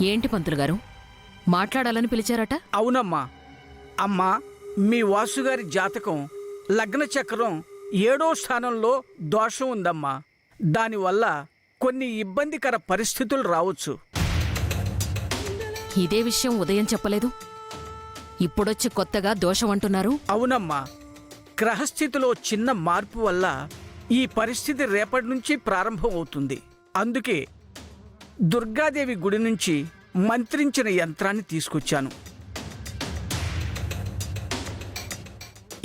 ఏంటి పంతులు గారు, మాట్లాడాలని పిలిచారట? అవునమ్మా. అమ్మా, మీ వాసుగారి జాతకం లగ్న చక్రం 7వ స్థానంలో దోషం ఉందమ్మా. దానివల్ల కొన్ని ఇబ్బందికర పరిస్థితులు రావచ్చు. ఇదే విషయం ఉదయం చెప్పలేదు, ఇప్పుడొచ్చి కొత్తగా దోషం అంటున్నారు? అవునమ్మా, గ్రహస్థితిలో చిన్న మార్పు వల్ల ఈ పరిస్థితి రేపటి నుంచి ప్రారంభం అవుతుంది. అందుకే దుర్గాదేవి గుడి నుంచి మంత్రించిన యంత్రాన్ని తీసుకొచ్చాను.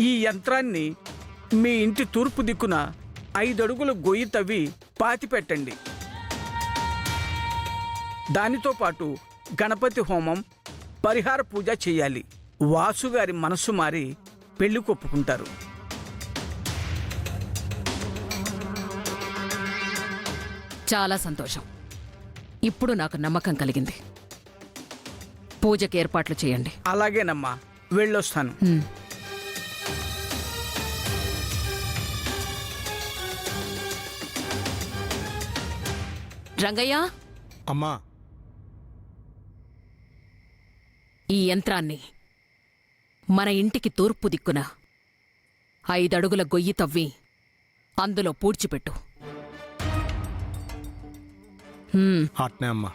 ఈ యంత్రాన్ని మీ ఇంటి తూర్పు దిక్కున 5 అడుగుల గొయ్యి తవ్వి పాతిపెట్టండి. దానితో పాటు గణపతి హోమం, పరిహార పూజ చేయాలి. వాసుగారి మనస్సు మారి పెళ్లి కొప్పుకుంటారు. చాలా సంతోషం. ఇప్పుడు నాకు నమ్మకం కలిగింది. పూజకి ఏర్పాట్లు చేయండి. అలాగేనమ్మా, వెళ్ళొస్తాను. రంగయ్య, అమ్మా, ఈ యంత్రాన్ని మన ఇంటికి తూర్పు దిక్కున 5 అడుగుల గొయ్యి తవ్వి అందులో పూడ్చిపెట్టు. అట్నే అమ్మా.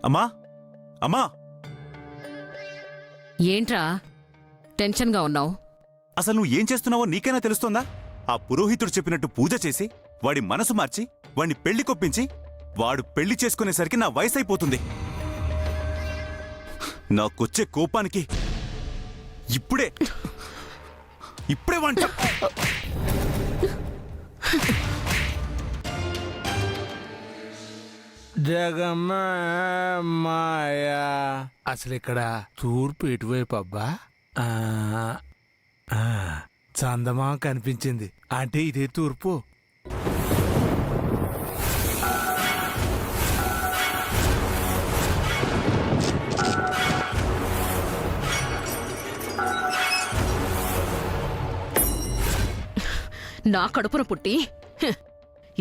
అమ్మా, అమ్మా, ఏంట్రా టెన్షన్గా ఉన్నావు? అసలు నువ్వు ఏం చేస్తున్నావో నీకైనా తెలుస్తోందా? ఆ పురోహితుడు చెప్పినట్టు పూజ చేసి వాడి మనసు మార్చి వాడిని పెళ్లి కొప్పించి వాడు పెళ్లి చేసుకునేసరికి నా వయసు అయిపోతుంది. నాకొచ్చే కోపానికి ఇప్పుడే వంట. జగమాయా, అసలు ఇక్కడ తూర్పు ఎటువైపు అబ్బా? చందమా కనిపించింది అంటే ఇదే తూర్పు. నా కడుపున పుట్టి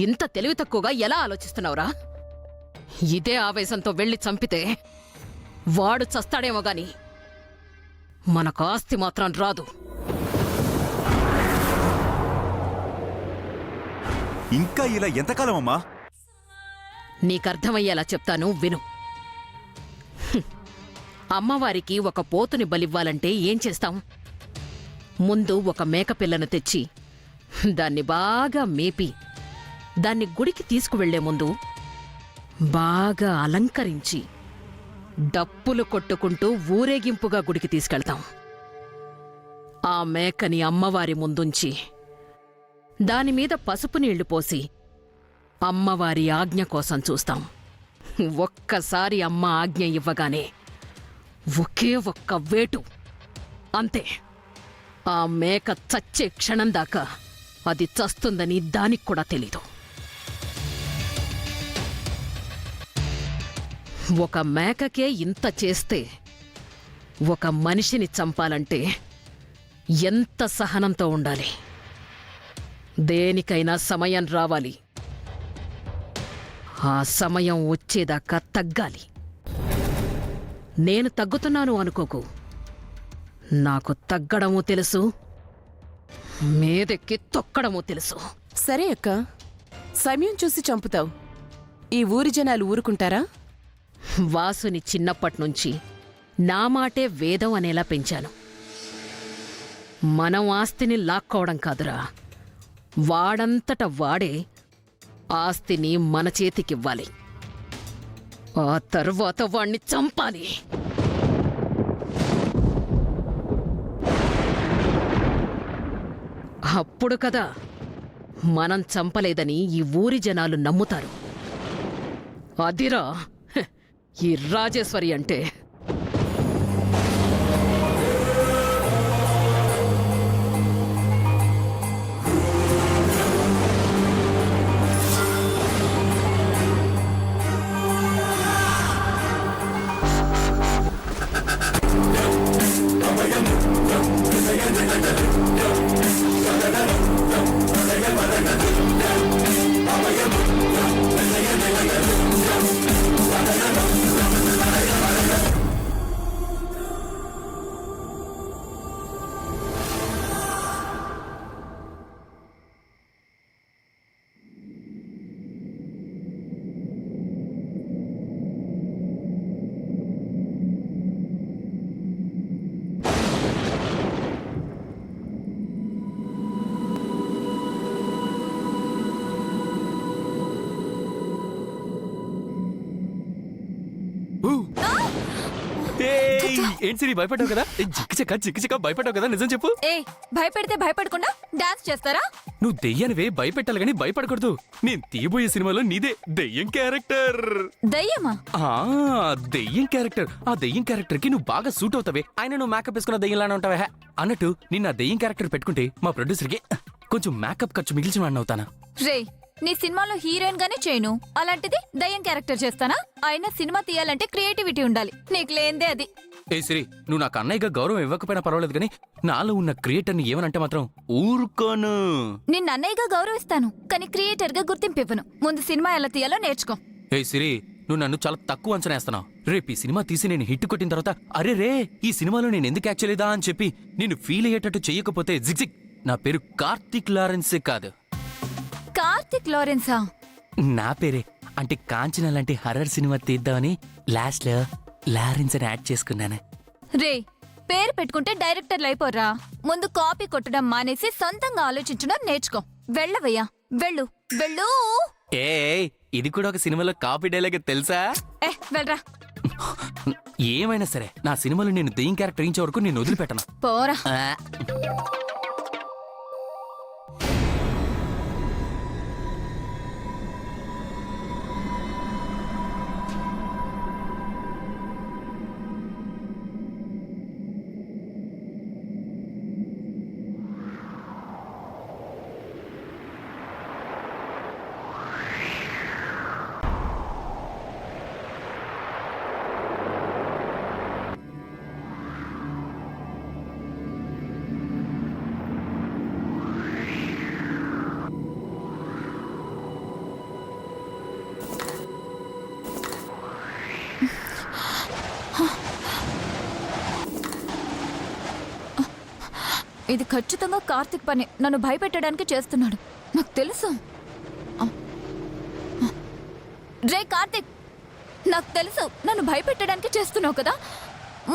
ఇంత తెలివి తక్కువగా ఎలా ఆలోచిస్తున్నావురా? ఇదే ఆవేశంతో వెళ్ళి చంపితే వాడు చస్తాడేమో గాని మనకు ఆస్తి మాత్రం రాదు. ఇంకా ఇలా ఎంతకాలం అమ్మా? నీకర్థమయ్యేలా చెప్తాను, విను. అమ్మవారికి ఒక పోతుని బలివ్వాలంటే ఏం చేస్తాం? ముందు ఒక మేకపిల్లను తెచ్చి దాన్ని బాగా మేపి దాన్ని గుడికి తీసుకువెళ్లే ముందు బాగా అలంకరించి డప్పులు కొట్టుకుంటూ ఊరేగింపుగా గుడికి తీసుకెళ్తాం. ఆ మేకని అమ్మవారి ముందుంచి దానిమీద పసుపు నీళ్లు పోసి అమ్మవారి ఆజ్ఞ కోసం చూస్తాం. ఒక్కసారి అమ్మ ఆజ్ఞ ఇవ్వగానే ఒకే ఒక్క వేటు, అంతే. ఆ మేక చచ్చే క్షణం దాకా అది చస్తుందని దానికి కూడా తెలీదు. ఒక మేకకే ఇంత చేస్తే ఒక మనిషిని చంపాలంటే ఎంత సహనంతో ఉండాలి? దేనికైనా సమయం రావాలి. ఆ సమయం వచ్చేదాకా తగ్గాలి. నేను తగ్గుతున్నాను అనుకోకు, నాకు తగ్గడమూ తెలుసు, మీదెక్కి తొక్కడమూ తెలుసు. సరే అక్క, సమయం చూసి చంపుతావు. ఈ ఊరి జనాలు ఊరుకుంటారా? వాసుని చిన్నప్పట్నుంచి నా మాటే వేదం అనేలా పెంచాను. మనం ఆస్తిని లాక్కోవడం కాదురా, వాడంతట వాడే ఆస్తిని మన చేతికివ్వాలి. ఆ తర్వాత వాణ్ణి చంపాలి. అప్పుడు కదా మనం చంపలేదని ఈ ఊరి జనాలు నమ్ముతారు. అదిరా ఈ రాజేశ్వరి అంటే. ఏంటి సిరి భయపడ్డావు కదా? చిక్కిచక్క భయపడ్డావు కదా? నిజం చెప్పు. ఏ భయపెడితే భయపడకుండా డాన్స్ చేస్తారా? నువ్వు దెయ్యానివే, భయపెట్టాలి గానీ భయపడకూడదు. నేను తీయబోయే సినిమాలో నీదే దెయ్యం క్యారెక్టర్. దయ్యమా? దెయ్యం క్యారెక్టర్. ఆ దెయ్యం క్యారెక్టర్ కి నువ్వు బాగా సూట్ అవుతావే. ఆయన నువ్వు మేకప్ వేసుకున్న దెయ్యంలానే ఉంటావే అన్నట్టు నిన్న దెయ్యం క్యారెక్టర్ పెట్టుకుంటే మా ప్రొడ్యూసర్ కి కొంచెం మేకప్ ఖర్చు మిగిల్చిన వాడిని అవుతానా? రే, నీ సినిమాలో హీరోయిన్ గానే చేయను, అలాంటిది దయ్యం క్యారెక్టర్ చేస్తానా? అయినా సినిమా తీయాలంటే క్రియేటివిటీ ఉండాలి, నీకు లేందే అది. ఏ సిరి, నువ్వు నాకు అన్నయ్యగా గౌరవం ఇవ్వకపోయినా పర్వాలేదు కానీ నాలో ఉన్న క్రియేటర్ ని ఏమనంటే మాత్రం ఊరుకోను. నిన్న అన్నయ్యగా గౌరవిస్తాను, కానీ క్రియేటర్ గా గుర్తింపు ఇవ్వను. ముందు సినిమా ఎలా తీయాలో నేర్చుకో. ఏ సిరి, నువ్వు నన్ను చాలా తక్కువ అంచనా వేస్తున్నావు. రేపు ఈ సినిమా తీసి నేను హిట్ కొట్టిన తర్వాత అరే రే ఈ సినిమాలో నేను ఎందుకు యాక్ట్ చేయలేదా అని చెప్పి నేను ఫీల్ అయ్యేటట్టు చెయ్యకపోతే జిగ్జిగ్ నా పేరు కార్తీక్ లారెన్సే కాదు. కార్తిక్ లారెన్సా? నా పేరే. అంటే కాంచన లాంటి హర్రర్ సినిమా తీద్దామని లాస్ట్ లో లారెన్స్ అని యాడ్ చేసుకున్నాను. రే, పేరు పెట్టుకుంటే డైరెక్టర్లు అయిపోర్రా. ముందు కాపీ కొట్టడం మానేసి సొంతంగా ఆలోచించడం నేర్చుకో. వెళ్ళవయ్యా, వెళ్ళు వెళ్ళు. ఏ ఇది కూడా ఒక సినిమాలో కాపీ డైలాగ్ తెలుసా? వెళ్ళరా. ఏమైనా సరే నా సినిమాలో నేను దెయ్యం క్యారెక్టర్ ఇచ్చే వరకు నేను వదిలిపెట్టను. పోరా. ఇది ఖచ్చితంగా కార్తిక్ పని. నన్ను భయపెట్టడానికి చేస్తున్నాడు, నాకు తెలుసు. రే కార్తిక్, నాకు తెలుసు నన్ను భయపెట్టడానికి చేస్తున్నావు కదా,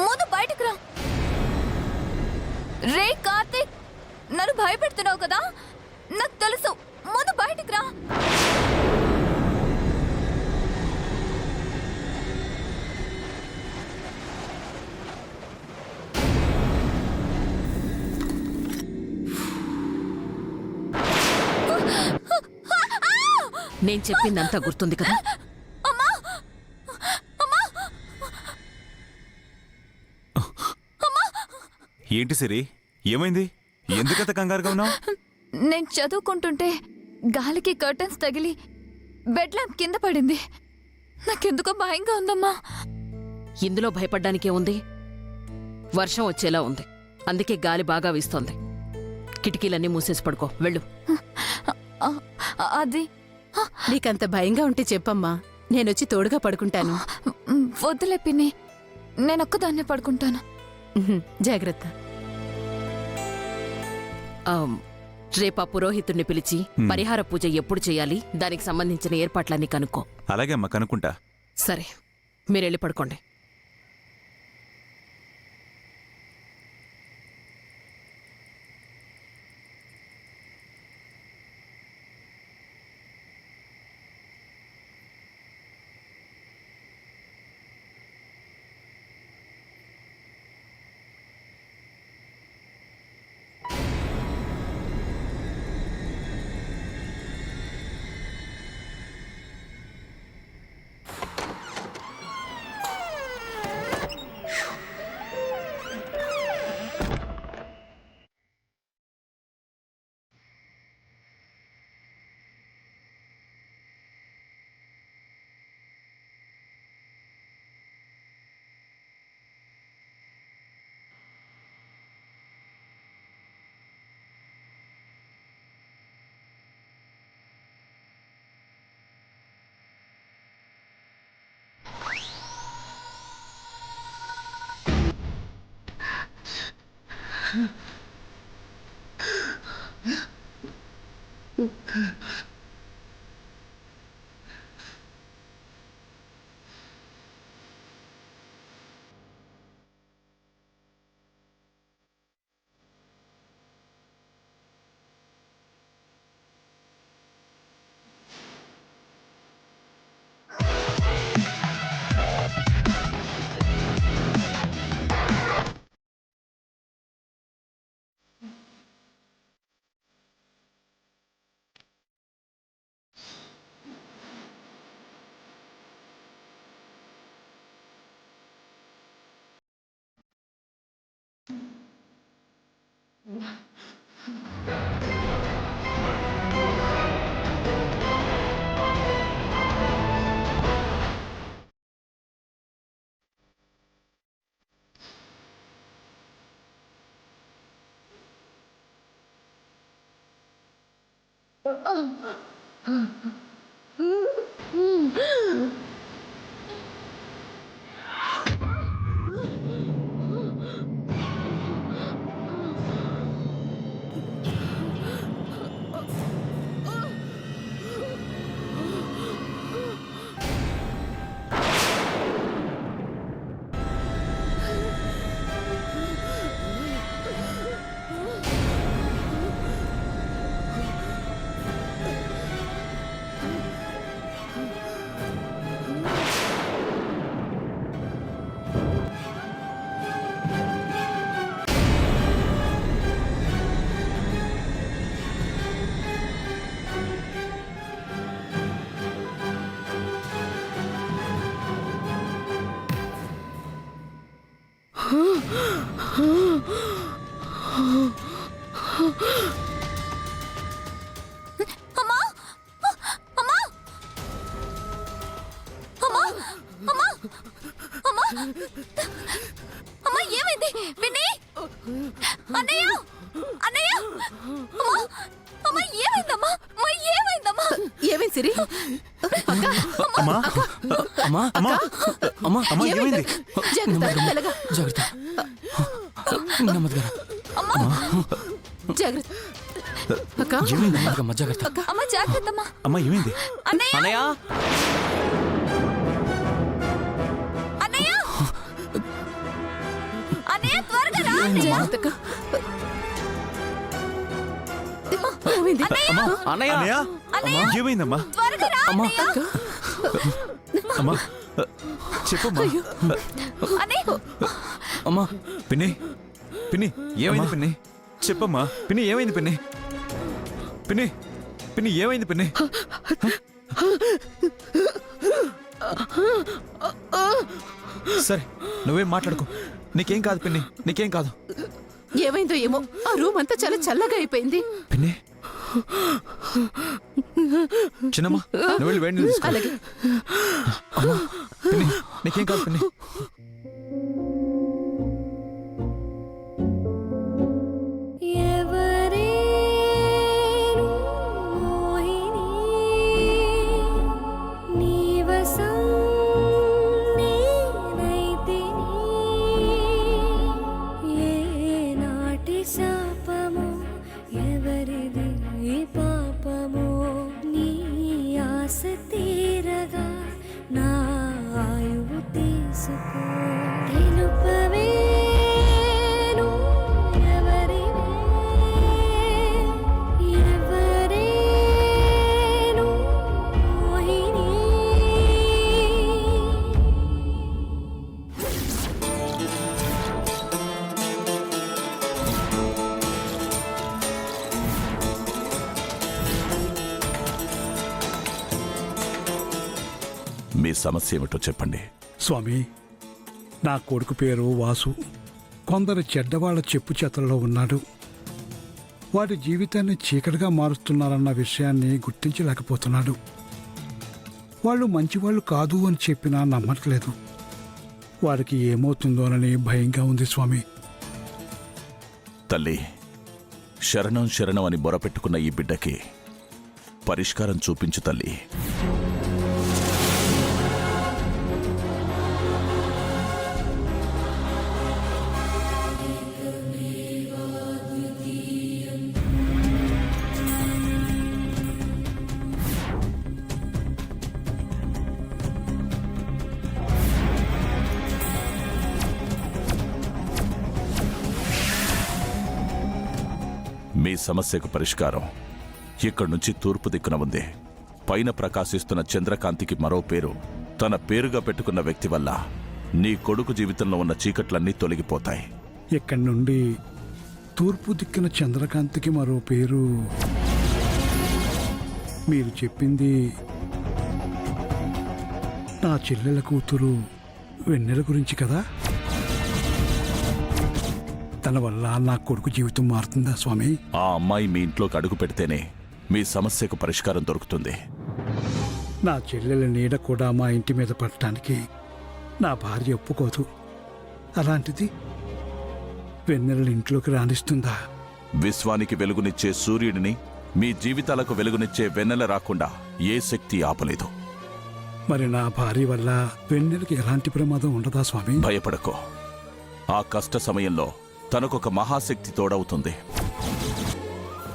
ముందు బయటకు రా. రే కార్తిక్, నన్ను భయపెడుతున్నావు కదా, నాకు తెలుసు, ముందు బయటకు రా. నేను చెప్పిందంతా గుర్తుంది కదా? ఏంటి సిరి, ఏమైంది? ఎందుకంత కంగారుగా ఉన్నావు? నేను చదువుకుంటుంటే గాలికి కర్టన్స్ తగిలి బెడ్ ల్యాంప్ కింద పడింది. నాకెందుకో భయంగా ఉందమ్మా. ఇందులో భయపడ్డానికే ఉంది? వర్షం వచ్చేలా ఉంది, అందుకే గాలి బాగా వీస్తోంది. కిటికీలన్నీ మూసేసి పడుకో, వెళ్ళు. అది నీకంత భయంగా ఉంటే చెప్పమ్మా, నేనొచ్చి తోడుగా పడుకుంటాను. వద్దులే పిన్ని, నేనొక్కదాన్నే పడుకుంటాను. జాగ్రత్త. రేపా పురోహితుడిని పిలిచి పరిహార పూజ ఎప్పుడు చేయాలి, దానికి సంబంధించిన ఏర్పాట్లన్నీ కనుక్కో. అలాగే అమ్మా, కనుక్కుంటా. సరే, మీరెళ్ళి పడుకోండి. అమ్మా అమ్మా అమ్మా అమ్మా అమ్మా అమ్మా ఏమైంది విన్నీ అన్నయ్య అన్నయ్య అమ్మా అమ్మా ఏమైందమ్మా అమ్మా ఏమైందమ్మా ఏమైంది సిరి? అమ్మా అమ్మా అమ్మా అమ్మా అమ్మా ఏమైంది? జాగ్రత్త, మెల్లగా. జాగ్రత్త నెమ్మదిగా జాగ్రత్త. అక్క, నెమ్మదిగా జాగ్రత్త. అమ్మా జాగ్రత్తమ్మా అమ్మా ఏమైంది? అన్నయ్య అన్నయ్య అన్నయ్య అన్నయ్య త్వరగా రా జాగ్రత్త అక్క. ఏమైంది? అమ్మా అన్నయ్య అన్నయ్య ఏమైందమ్మా? త్వరగా రా అమ్మా అమ్మా చెప్పమ్మా. అన్నయ్య అమ్మా పిన్ని పిన్ని ఏమైంది అమ్మా. పిన్ని? చెప్పమ్మా. పిన్ని ఏమైంది పిన్ని? పిన్ని పిన్ని ఏమైంది పిన్ని? సరే నువ్వేం మాట్లాడుకో, నీకేం కాదు పిన్ని, నీకేం కాదు. ఏమైందో ఏమో, ఆ రూమ్ అంతా చాలా చల్లగా అయిపోయింది. పిన్ని చిన్నమ్మా నువ్వు వెళ్ళి వేడి నీళ్ళు తీసుకో. అలాగే. అమ్మా పిన్ని నీకేం కాదు పిన్ని. మీ సమస్య ఏమిటో చెప్పండి. స్వామి, నా కొడుకు పేరు వాసు. కొందరు చెడ్డవాళ్ల చెప్పు చేతల్లో ఉన్నాడు. వాడి జీవితాన్ని చీకటిగా మారుస్తున్నారన్న విషయాన్ని గుర్తించలేకపోతున్నాడు. వాళ్ళు మంచివాళ్ళు కాదు అని చెప్పినా నమ్మట్లేదు. వాడికి ఏమవుతుందోనని భయంగా ఉంది స్వామి. తల్లి, శరణం శరణం అని మొరపెట్టుకున్న ఈ బిడ్డకి పరిష్కారం చూపించు తల్లి. మీ సమస్యకు పరిష్కారం ఇక్కడి నుంచి తూర్పు దిక్కున ఉంది. పైన ప్రకాశిస్తున్న చంద్రకాంతికి మరో పేరు. తన పేరుగా పెట్టుకున్న వ్యక్తి వల్ల నీ కొడుకు జీవితంలో ఉన్న చీకట్లన్నీ తొలగిపోతాయి. ఇక్కడి నుండి తూర్పు దిక్కున చంద్రకాంతికి మరో పేరు. మీరు చెప్పింది నా చెల్లెల కూతురు వెన్నెల గురించి కదా? తన వల్ల నా కొడుకు జీవితం మారుతుందా స్వామి? ఆ అమ్మాయి మీ ఇంట్లోకి అడుగు పెడితేనే మీ సమస్యకు పరిష్కారం దొరుకుతుంది. నా చెల్లెల నీడ కూడా మా ఇంటి మీద పడటానికి నా భార్య ఒప్పుకోదు. అలాంటిది వెన్నెల ఇంట్లోకి రాణిస్తుందా? విశ్వానికి వెలుగునిచ్చే సూర్యుడిని మీ జీవితాలకు వెలుగునిచ్చే వెన్నెల రాకుండా ఏ శక్తి ఆపలేదు. మరి నా భార్య వల్ల వెన్నెలకి ఎలాంటి ప్రమాదం ఉండదా స్వామి? భయపడకో. ఆ కష్ట సమయంలో తనకొక మహాశక్తి తోడవుతుంది.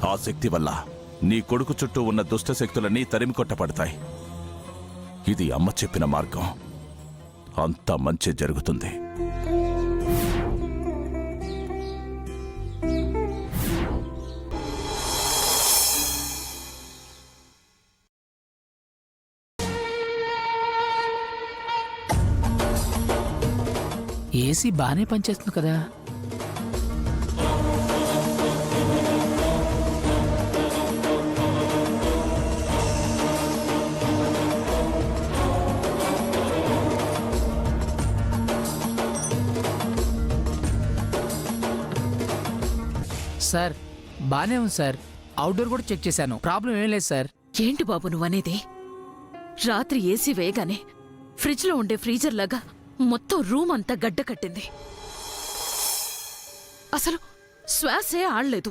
ఆ శక్తి వల్ల నీ కొడుకు చుట్టూ ఉన్న దుష్టశక్తులన్నీ తరిమికొట్టబడతాయి. ఇది అమ్మ చెప్పిన మార్గం. అంతా మంచి జరుగుతుంది. ఏసీ బాగానే పనిచేస్తుంది కదా. సార్ బానే ఉంది సార్. అవుట్డోర్ కూడా చెక్ చేశాను, ప్రాబ్లం ఏం లేదు సార్. ఏంటి బాబు నువ్వనేది? రాత్రి ఏసీ వేయగానే ఫ్రిడ్జ్లో ఉండే ఫ్రీజర్ లాగా మొత్తం రూమ్ అంతా గడ్డ కట్టింది. అసలు శ్వాసే ఆడలేదు.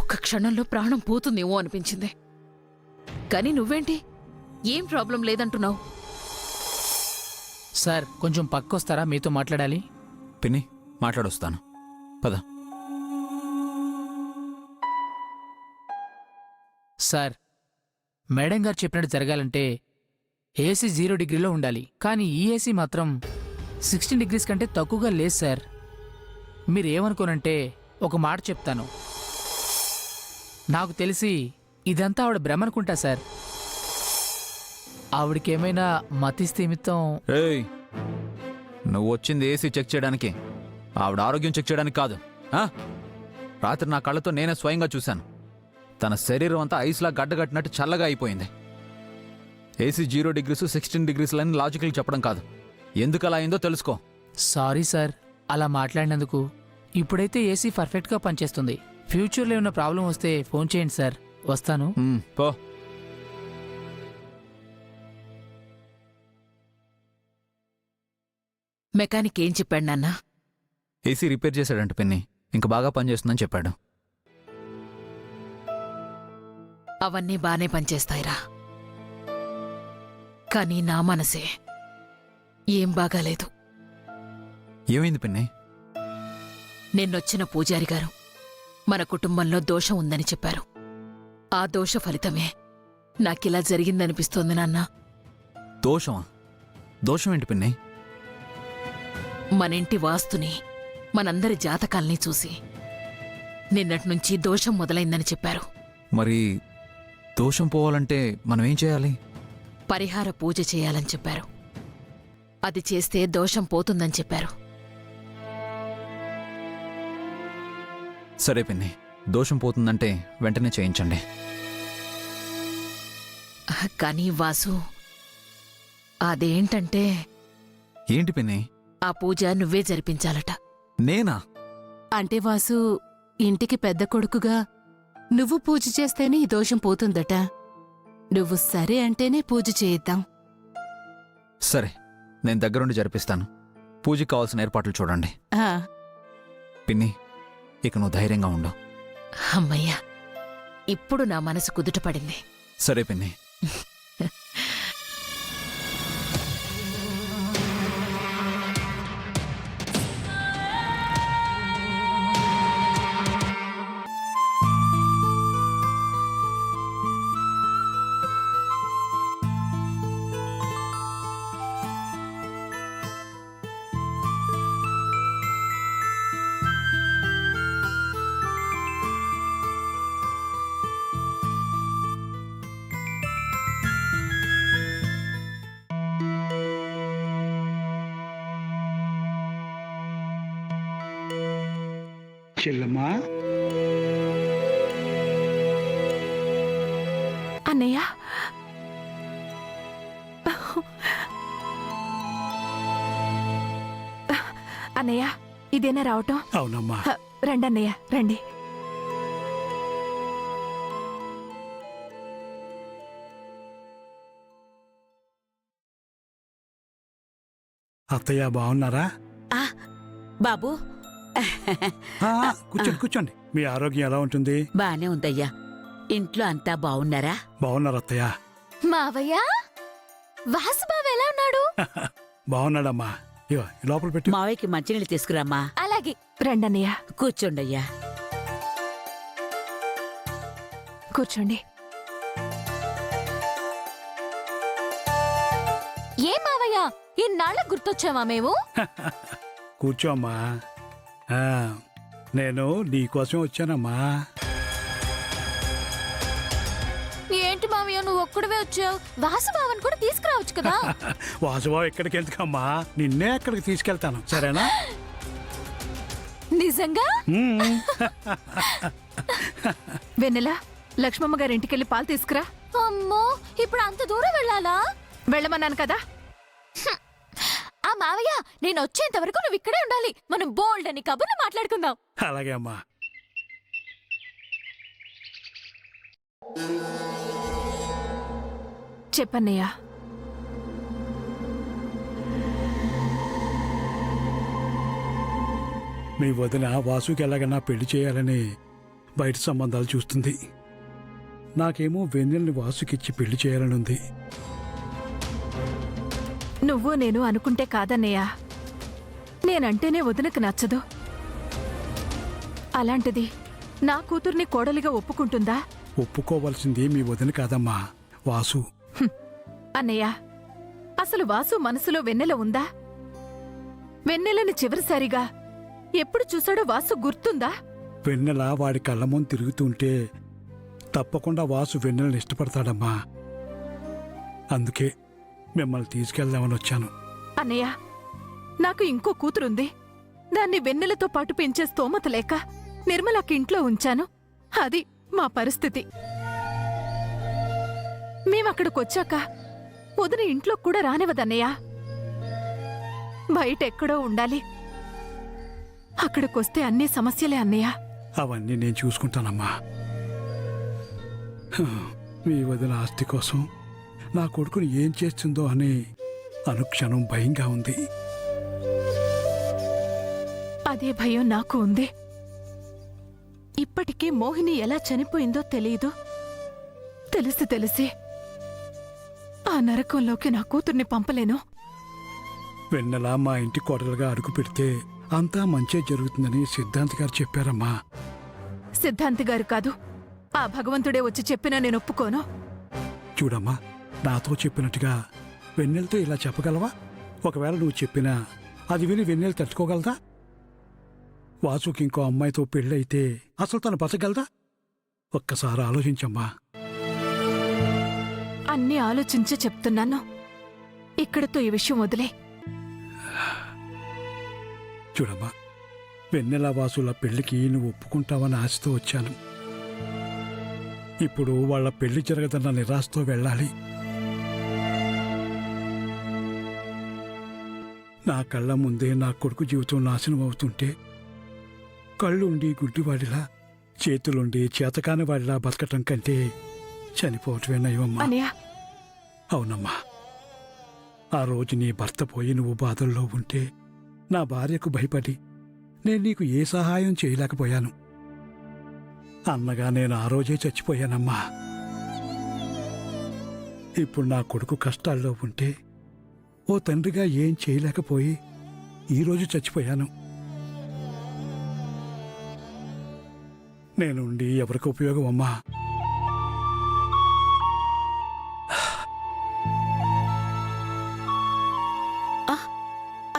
ఒక్క క్షణంలో ప్రాణం పోతుందేమో అనిపించింది. కానీ నువ్వేంటి ఏం ప్రాబ్లం లేదంటున్నావు? సార్ కొంచెం పక్కొస్తారా, మీతో మాట్లాడాలి. పిన్ని మాట్లాడొస్తాను, పద. సార్ మేడం గారు చెప్పినట్టు జరగాలంటే ఏసీ 0 డిగ్రీలో ఉండాలి, కానీ ఈ ఏసీ మాత్రం 16 డిగ్రీస్ కంటే తక్కువగా లేదు సార్. మీరేమనుకోనంటే ఒక మాట చెప్తాను. నాకు తెలిసి ఇదంతా ఆవిడ భ్రమనుకుంటా సార్. ఆవిడకేమైనా మతిస్థిమితం. ఏయ్, నువ్వు వచ్చింది ఏసీ చెక్ చేయడానికి, ఆవిడ ఆరోగ్యం చెక్ చేయడానికి కాదు. రాత్రి నా కళ్ళతో నేనే స్వయంగా చూశాను. తన శరీరం అంతా ఐస్లా గడ్డగట్టినట్టు చల్లగా అయిపోయింది. ఏసీ 0 డిగ్రీస్ 16 డిగ్రీస్లని లాజికల్ చెప్పడం కాదు. ఎందుకు అలా అయిందో తెలుసుకో. సారీ సార్ అలా మాట్లాడినందుకు. ఇప్పుడైతే ఏసీ పర్ఫెక్ట్గా పనిచేస్తుంది. ఫ్యూచర్లో ఏమైనా ప్రాబ్లం వస్తే ఫోన్ చేయండి సార్. వస్తాను. పో. మెకానిక్ ఏం చెప్పాడు నాన్న? ఏసీ రిపేర్ చేశాడంట పిన్ని, ఇంక బాగా పనిచేస్తుందని చెప్పాడు. అవన్నీ బానే పనిచేస్తాయిరా, కానీ నా మనసే ఏం బాగాలేదు. ఏమైంది పిన్ని? నిన్నొచ్చిన పూజారి గారు మన కుటుంబంలో దోషం ఉందని చెప్పారు. ఆ దోష ఫలితమే నాకిలా జరిగిందనిపిస్తోంది నాన్న. దోషమా? దోషం ఏంటి పిన్ని? మనింటి వాస్తుని, మనందరి జాతకాల్ని చూసి నిన్నట్నుంచి దోషం మొదలైందని చెప్పారు. మరి దోషం పోవాలంటే మనం ఏం చేయాలి? పరిహార పూజ చేయాలని చెప్పారు. అది చేస్తే దోషం పోతుందని చెప్పారు. సరే పిన్ని, దోషం పోతుందంటే వెంటనే చేయించండి. కానీ వాసు, అదేంటంటే ఏంటి పిన్ని? ఆ పూజ నువ్వే జరిపించాలట. నేనా? అంటే వాసు, ఇంటికి పెద్ద కొడుకుగా నువ్వు పూజ చేస్తేనే ఈ దోషం పోతుందట. నువ్వు సరే అంటేనే పూజ చేయిద్దాం. సరే, నేను దగ్గరుండి జరిపిస్తాను. పూజకి కావాల్సిన ఏర్పాట్లు చూడండి. ఆ, పిన్ని, ఇక నువ్వు ధైర్యంగా ఉండు. అమ్మయ్యా, ఇప్పుడు నా మనసు కుదుటపడింది. సరే పిన్ని. చెల్లమ్మా, అన్నయ్య, అన్నయ్య ఇదేనా రావటం? అవునమ్మా. రండి అన్నయ్య రండి. అత్తయ్య బాగున్నారా? బాబు కూర్చోండి కూర్చోండి. మీ ఆరోగ్యం ఎలా ఉంటుంది? బానే ఉందయ్యా. ఇంట్లో అంతా బావున్నారా? బాగున్నారు అత్తయ్య. మావయ్య వాసుబాబు ఎలా ఉన్నాడు? బాగున్నాడమ్మా. ఇగో లోపల పెట్టి. మావయ్యకి మంచినీళ్ళు తీసుకురామ్మా. అలాగే. రండి అన్నయ్య కూర్చోండయ్యా. కూర్చోండి. ఏ మావయ్య ఇన్నాళ్ళ గుర్తొచ్చావా మేము? కూర్చోమ్మా. నేను నీకోసం వచ్చానమ్మా. ఏంటి మావయ్య నువ్వు ఒక్కడవే వచ్చావు? వాసుబాబుని కూడా తీసుకురావచ్చు కదా. వాసుబాబు ఎక్కడికి ఎందుకమ్మా, నిన్నే అక్కడికి తీసుకెళ్తాను, సరేనా? నిజంగా? వెన్నెల, లక్ష్మమ్మ గారి ఇంటికెళ్ళి పాలు తీసుకురా. అమ్మో ఇప్పుడు అంత దూరం వెళ్ళాలా? వెళ్ళమన్నాను కదా. ఆ మావయ్య నేను వచ్చేంత వరకు నువ్వు ఇక్కడే ఉండాలి. మనం బోల్డ్ అని కబుర్లు మాట్లాడుకుందాం. అలాగే అమ్మా. చెప్పన్నయ్య. మీ వదిన వాసుకి ఎలాగైనా పెళ్లి చేయాలని బయట సంబంధాలు చూస్తుంది. నాకేమో వెన్నెల్ని వాసుకిచ్చి పెళ్లి చేయాలని ఉంది. నువ్వు నేను అనుకుంటే కాదన్నయ్య. నేనంటేనే వదినకు నచ్చదు. అలాంటిది నా కూతుర్ని కోడలిగా ఒప్పుకుంటుందా? ఒప్పుకోవలసింది మీ వదిన కాదమ్మా, వాసు. అన్నయ్య, అసలు వాసు మనసులో వెన్నెల ఉందా? వెన్నెలని చివరిసారిగా ఎప్పుడు చూశాడో వాసు గుర్తుందా? వెన్నెల వాడి కళ్ళ ముందు తిరుగుతుంటే తప్పకుండా వాసు వెన్నెలని ఇష్టపడతాడమ్మా. అందుకే మిమ్మల్ని తీసుకెళ్దామని వచ్చాను. అన్నయ్య, నాకు ఇంకో కూతురుంది. దాన్ని వెన్నెలతో పాటు పెంచే స్తోమత లేక నిర్మలకి ఇంట్లో ఉంచాను. అది మా పరిస్థితి. మేమక్కడికొచ్చాక వదిన ఇంట్లో కూడా రానివ్వదన్నయ్య. బయటెక్కడో ఉండాలి. అక్కడికొస్తే అన్ని సమస్యలే అన్నయ్య. అవన్నీ నేను చూసుకుంటానమ్మా. మీ వదిన ఆస్తి కోసం నా కొడుకుని ఏం చేస్తుందో అని అనుక్షణం భయంగా ఉంది. అదే భయం నాకు ఉంది. ఇప్పటికీ మోహిని ఎలా చనిపోయిందో తెలీదు. తెలిసి ఆ నరకంలోకి నా కూతుర్ని పంపలేను. వెన్నెల మా ఇంటి కోడలుగా అడుగు పెడితే అంతా మంచే జరుగుతుందని సిద్ధాంత్ గారు చెప్పారమ్మా. సిద్ధాంతి గారు కాదు, ఆ భగవంతుడే వచ్చి చెప్పినా నేను ఒప్పుకోను. చూడమ్మా, నాతో చెప్పినట్టుగా వెన్నెలతో ఇలా చెప్పగలవా? ఒకవేళ నువ్వు చెప్పినా అది విని వెన్నెల తట్టుకోగలదా? వాసుకి ఇంకో అమ్మాయితో పెళ్ళైతే అసలు తను బతకగలదా? ఒక్కసారి ఆలోచించమ్మా. అన్నీ ఆలోచించే చెప్తున్నాను. ఇక్కడితో ఈ విషయం వదిలే. చూడమ్మా, వెన్నెల వాసుల పెళ్లికి నువ్వు ఒప్పుకుంటావని ఆశతో వచ్చాను. ఇప్పుడు వాళ్ళ పెళ్లి జరగదన్న నిరాశతో వెళ్ళాలి. నా కళ్ళ ముందే నా కొడుకు జీవితం నాశనం అవుతుంటే కళ్ళుండి గుడ్డివాడిలా, చేతులుండి చేతకాని వాడిలా బతకటం కంటే చనిపోవటమే నయమమ్మా. అవునమ్మా. ఆ రోజు నీ భర్త పోయి నువ్వు బాధల్లో ఉంటే నా భార్యకు భయపడి నేను నీకు ఏ సహాయం చేయలేకపోయాను. అన్నగా నేను ఆ రోజే చచ్చిపోయానమ్మా. ఇప్పుడు నా కొడుకు కష్టాల్లో ఉంటే ఓ తండ్రిగా ఏం చేయలేకపోయి ఈరోజు చచ్చిపోయాను. నేనుండి ఎవరికి ఉపయోగం అమ్మా?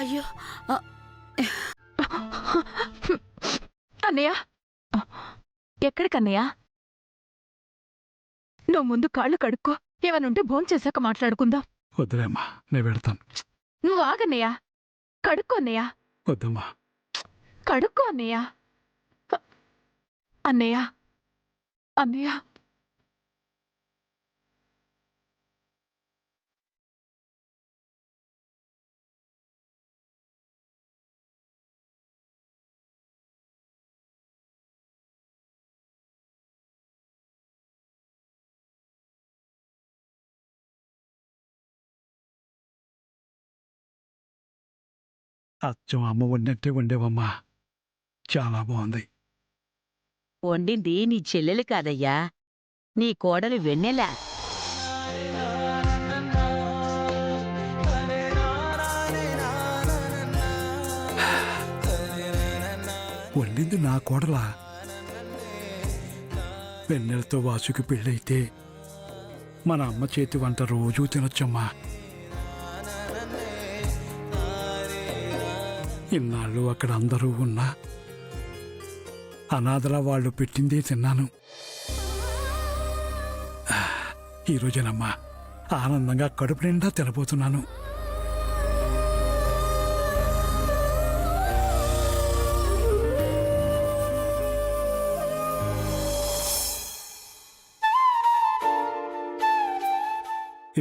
అయ్యో అన్నయ్య, ఎక్కడికన్నయ్య? నువ్వు ముందు కాళ్ళు కడుక్కో. ఏమనుంటే భోంచేశాక మాట్లాడుకుందాం. వద్దులేమ్మా, నేను పెడతాను. నువ్వు ఆగన్నయ్య. కడుక్కో అన్నయ్య. వద్దమ్మా. కడుక్కో అన్నయ్య. అన్నయ్య, అన్నయ్య. అచ్చం అమ్మ వండినట్టే వండేవమ్మా. చాలా బాగుంది. వండింది నీ చెల్లెలు కాదయ్యా, నీ కోడలు వెన్నెల. వండింది నా కోడలా? వెన్నెలతో వాసుకి పెళ్ళైతే మన అమ్మ చేతి వంట రోజూ తినొచ్చమ్మా. ఇన్నాళ్ళు అక్కడ అందరూ ఉన్నా అనాథలా వాళ్ళు పెట్టిందే తిన్నాను. ఈరోజేనమ్మా ఆనందంగా కడుపు నిండా తినబోతున్నాను.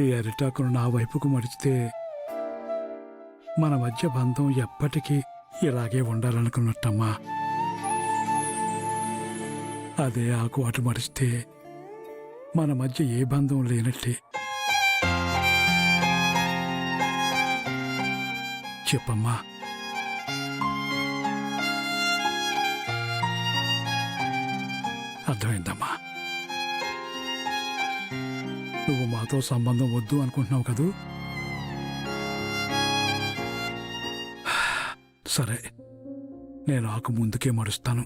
ఈ అరిటాకును నా వైపుకు మడిచితే మన మధ్య బంధం ఎప్పటికీ ఇలాగే ఉండాలనుకున్నట్టమ్మా. అదే ఆకు అటు మడిస్తే మన మధ్య ఏ బంధం లేనట్టే. చెప్పమ్మా. అర్థమైందమ్మా. నువ్వు మాతో సంబంధం వద్దు అనుకుంటున్నావు కదూ? సరే, నేను ఆకు ముందుకే మడుస్తాను.